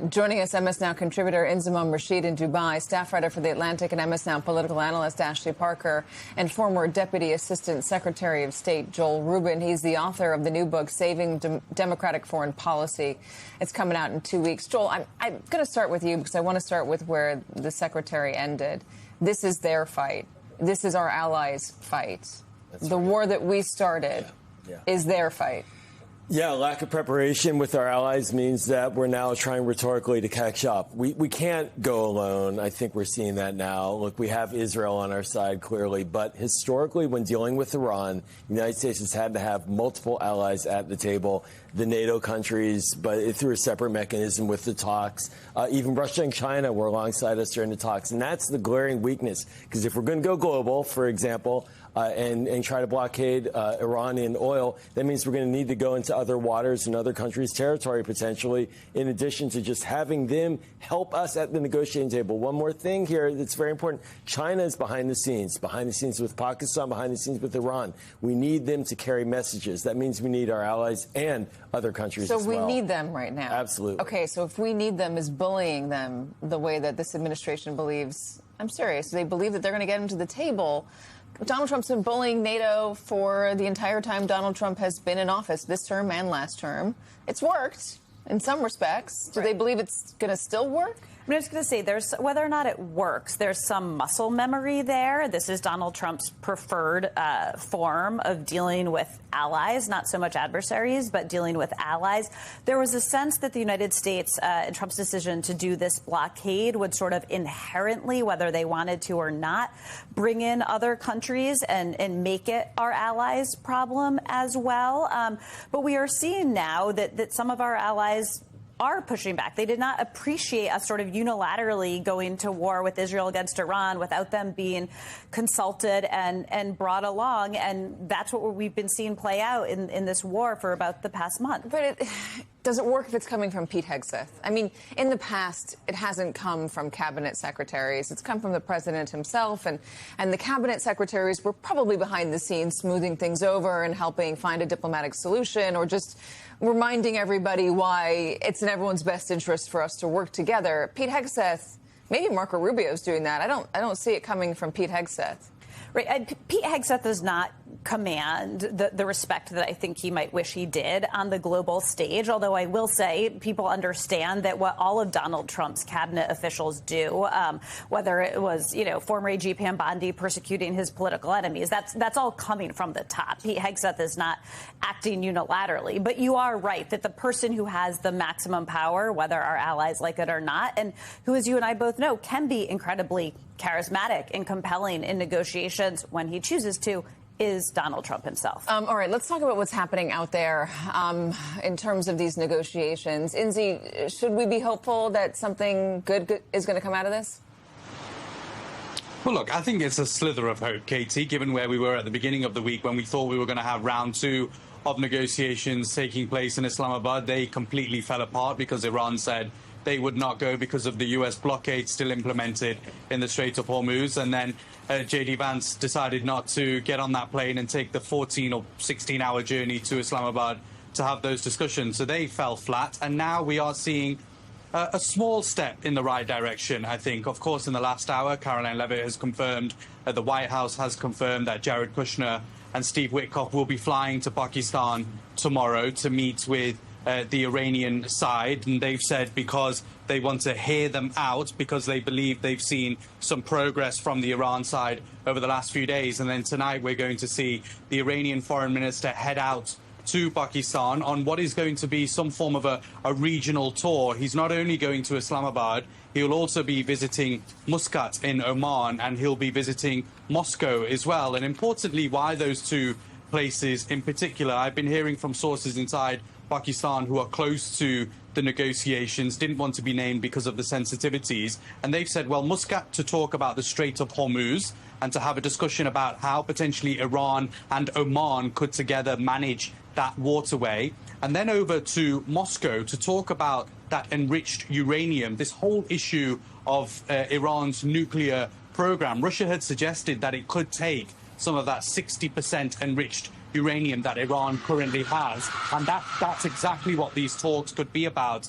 Joining us, MS Now contributor Inzamam Rashid in Dubai, staff writer for The Atlantic, and MS Now political analyst Ashley Parker, and former Deputy Assistant Secretary of State Joel Rubin. He's the author of the new book, Saving Democratic Foreign Policy. It's coming out in 2 weeks. Joel, I'm going to start with you because I want to start with where the Secretary ended. This is their fight. This is our allies' fight. The war that we started is their fight. Yeah, lack of preparation with our allies means that we're now trying rhetorically to catch up. We can't go alone. I think we're seeing that now. Look, we have Israel on our side, clearly. But historically, when dealing with Iran, the United States has had to have multiple allies at the table, the NATO countries, but through a separate mechanism with the talks. Even Russia and China were alongside us during the talks. And that's the glaring weakness. Because if we're going to go global, for example, and try to blockade Iranian oil, that means we're going to need to go into other waters and other countries' territory potentially, in addition to just having them help us at the negotiating table. One more thing here that's very important. China is behind the scenes with Pakistan, behind the scenes with Iran. We need them to carry messages. That means we need our allies and other countries as well. So we need them right now. Absolutely. Okay, so if we need them, is bullying them the way that this administration believes? I'm serious. They believe that they're going to get them to the table. Donald Trump's been bullying NATO for the entire time Donald Trump has been in office, this term and last term. It's worked in some respects. Do they believe it's going to still work? I'm just going to say, there's whether or not it works, there's some muscle memory there. This is Donald Trump's preferred form of dealing with allies, not so much adversaries, but dealing with allies. There was a sense that the United States, in Trump's decision to do this blockade, would sort of inherently, whether they wanted to or not, bring in other countries and make it our allies' problem as well. But we are seeing now that some of our allies are pushing back. They did not appreciate us sort of unilaterally going to war with Israel against Iran without them being consulted and brought along. And that's what we've been seeing play out in this war for about the past month. But does it work if it's coming from Pete Hegseth? I mean, in the past, it hasn't come from cabinet secretaries. It's come from the president himself. And the cabinet secretaries were probably behind the scenes smoothing things over and helping find a diplomatic solution, or just reminding everybody why it's in everyone's best interest for us to work together. Pete Hegseth, maybe Marco Rubio's doing that. I don't see it coming from Pete Hegseth. Right. Pete Hegseth does not command the respect that I think he might wish he did on the global stage, although I will say people understand that what all of Donald Trump's cabinet officials do, whether it was, former AG Pam Bondi persecuting his political enemies, that's all coming from the top. Pete Hegseth is not acting unilaterally. But you are right that the person who has the maximum power, whether our allies like it or not, and who, as you and I both know, can be incredibly charismatic and compelling in negotiations when he chooses to, is Donald Trump himself. All right, let's talk about what's happening out there in terms of these negotiations. Inzi, should we be hopeful that something good is going to come out of this? Well, look, I think it's a slither of hope, Katie, given where we were at the beginning of the week when we thought we were going to have round two of negotiations taking place in Islamabad. They completely fell apart because Iran said they would not go because of the U.S. blockade still implemented in the Strait of Hormuz. And then J.D. Vance decided not to get on that plane and take the 14 or 16-hour journey to Islamabad to have those discussions. So they fell flat. And now we are seeing a small step in the right direction, I think. Of course, in the last hour, Caroline Leavitt has confirmed, the White House has confirmed that Jared Kushner and Steve Witkoff will be flying to Pakistan tomorrow to meet with the Iranian side, and they've said because they want to hear them out, because they believe they've seen some progress from the Iran side over the last few days. And then tonight we're going to see the Iranian foreign minister head out to Pakistan on what is going to be some form of a regional tour. He's not only going to Islamabad, he'll also be visiting Muscat in Oman, and he'll be visiting Moscow as well. And importantly, why those two places in particular? I've been hearing from sources inside Pakistan who are close to the negotiations, didn't want to be named because of the sensitivities. And they've said, well, Muscat to talk about the Strait of Hormuz and to have a discussion about how potentially Iran and Oman could together manage that waterway. And then over to Moscow to talk about that enriched uranium, this whole issue of Iran's nuclear program. Russia had suggested that it could take some of that 60% enriched uranium that Iran currently has. And that's exactly what these talks could be about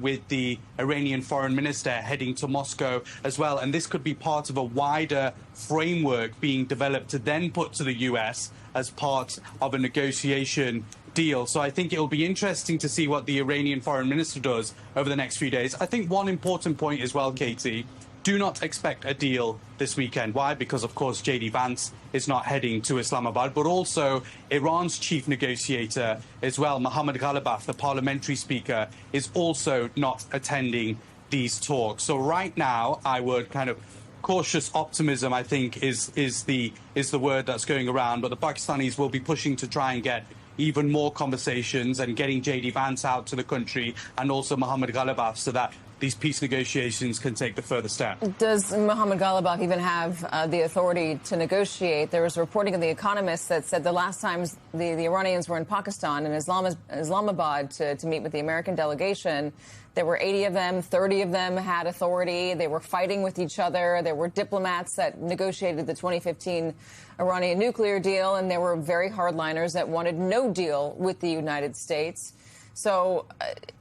with the Iranian foreign minister heading to Moscow as well. And this could be part of a wider framework being developed to then put to the US as part of a negotiation deal. So I think it'll be interesting to see what the Iranian foreign minister does over the next few days. I think one important point as well, Katie, do not expect a deal this weekend. Why? Because, of course, J.D. Vance is not heading to Islamabad, but also Iran's chief negotiator as well, Mohammad Ghalibaf, the parliamentary speaker, is also not attending these talks. So right now, I would kind of cautious optimism, I think, is the word that's going around. But the Pakistanis will be pushing to try and get even more conversations and getting J.D. Vance out to the country and also Mohammad Ghalibaf so that these peace negotiations can take the further step. Does Mohammad Ghalibaf even have the authority to negotiate? There was reporting in The Economist that said the last times the Iranians were in Pakistan and Islamabad to meet with the American delegation, there were 80 of them, 30 of them had authority. They were fighting with each other. There were diplomats that negotiated the 2015 Iranian nuclear deal, and there were very hardliners that wanted no deal with the United States. So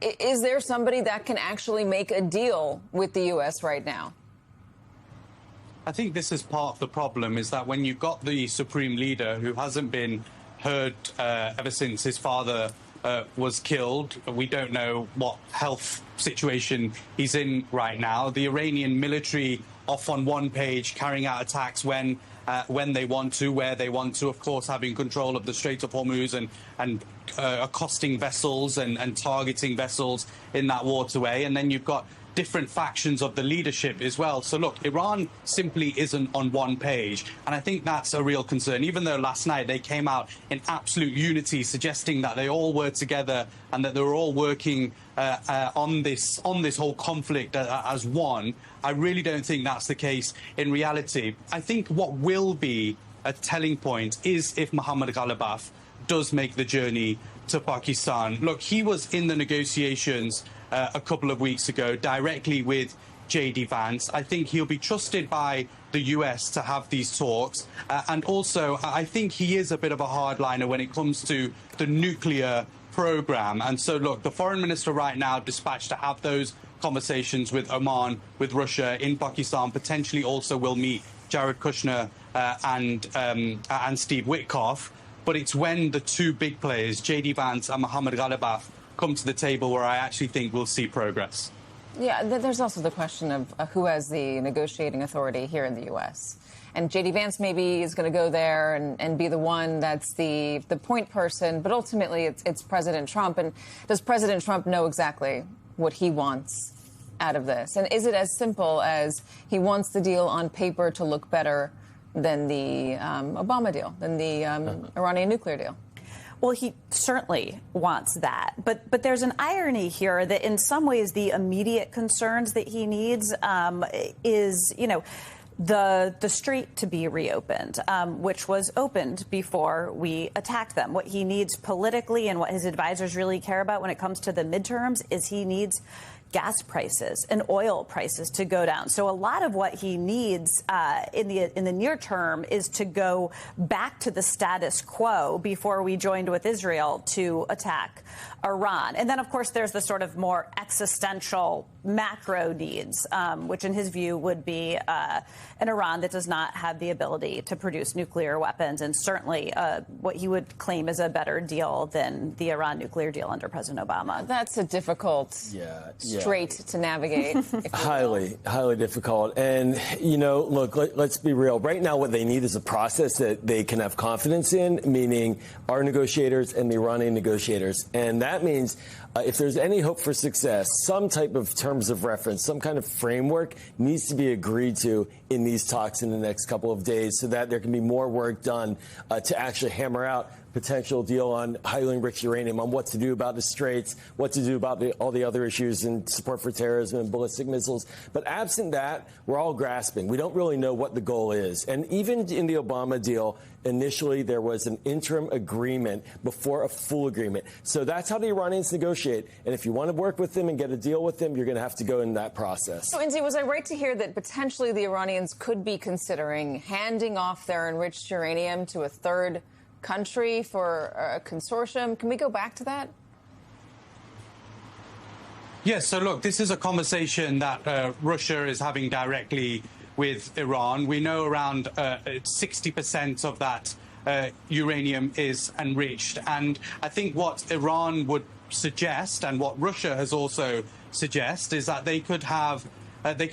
is there somebody that can actually make a deal with the U.S. right now? I think this is part of the problem, is that when you've got the supreme leader who hasn't been heard ever since his father was killed, we don't know what health situation he's in right now. The Iranian military off on one page, carrying out attacks when they want to, where they want to, of course, having control of the Strait of Hormuz and accosting vessels and targeting vessels in that waterway. And then you've got different factions of the leadership as well. So, look, Iran simply isn't on one page. And I think that's a real concern, even though last night they came out in absolute unity, suggesting that they all were together and that they were all working on this whole conflict as one. I really don't think that's the case in reality. I think what will be a telling point is if Mohammad Ghalibaf does make the journey to Pakistan. Look, he was in the negotiations a couple of weeks ago directly with J.D. Vance. I think he'll be trusted by the US to have these talks. And also, I think he is a bit of a hardliner when it comes to the nuclear program. And so, look, the foreign minister right now dispatched to have those conversations with Oman, with Russia, in Pakistan. Potentially also will meet Jared Kushner and Steve Witkoff. But it's when the two big players, J.D. Vance and Mohammad Ghalibaf, come to the table where I actually think we'll see progress. Yeah, there's also the question of who has the negotiating authority here in the U.S. And J.D. Vance maybe is going to go there and be the one that's the point person, but ultimately it's President Trump. And does President Trump know exactly what he wants out of this? And is it as simple as he wants the deal on paper to look better than the Obama deal, than the Iranian nuclear deal? Well, he certainly wants that. But there's an irony here that in some ways the immediate concerns that he needs is, the strait to be reopened, which was opened before we attacked them. What he needs politically and what his advisors really care about when it comes to the midterms is he needs gas prices and oil prices to go down. So a lot of what he needs in the near term is to go back to the status quo before we joined with Israel to attack Iran. And then, of course, there's the sort of more existential macro needs, which in his view would be an Iran that does not have the ability to produce nuclear weapons, and certainly what he would claim is a better deal than the Iran nuclear deal under President Obama. That's a difficult strait to navigate. Highly difficult. And, look, let's be real. Right now, what they need is a process that they can have confidence in, meaning our negotiators and the Iranian negotiators. And that means if there's any hope for success, some type of terms of reference, some kind of framework needs to be agreed to in these talks in the next couple of days so that there can be more work done to actually hammer out potential deal on highly enriched uranium, on what to do about the straits, what to do about all the other issues and support for terrorism and ballistic missiles. But absent that, we're all grasping. We don't really know what the goal is. And even in the Obama deal, initially there was an interim agreement before a full agreement. So that's how the Iranians negotiate. And if you want to work with them and get a deal with them, you're going to have to go in that process. So, Inzi, was I right to hear that potentially the Iranians could be considering handing off their enriched uranium to a third country for a consortium? Can we go back to that? Yes, so look, this is a conversation that Russia is having directly with Iran. We know around 60% of that uranium is enriched. And I think what Iran would suggest, and what Russia has also suggested, is that they could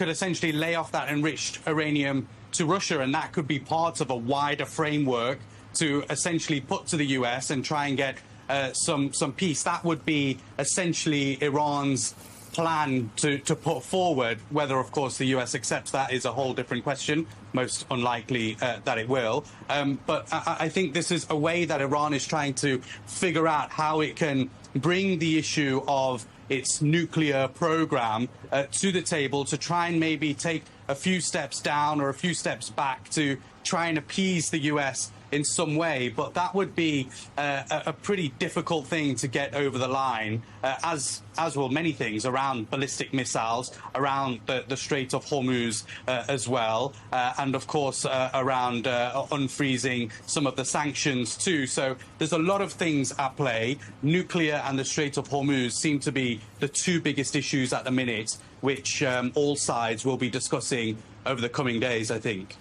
essentially lay off that enriched uranium to Russia, and that could be part of a wider framework to essentially put to the US and try and get some peace. That would be essentially Iran's plan to put forward. Whether, of course, the US accepts that is a whole different question. Most unlikely that it will. But I think this is a way that Iran is trying to figure out how it can bring the issue of its nuclear program to the table to try and maybe take a few steps down or a few steps back to try and appease the US in some way. But that would be a pretty difficult thing to get over the line, as will many things around ballistic missiles, around the Strait of Hormuz as well, and of course around unfreezing some of the sanctions too. So there's a lot of things at play. Nuclear and the Strait of Hormuz seem to be the two biggest issues at the minute, which all sides will be discussing over the coming days, I think.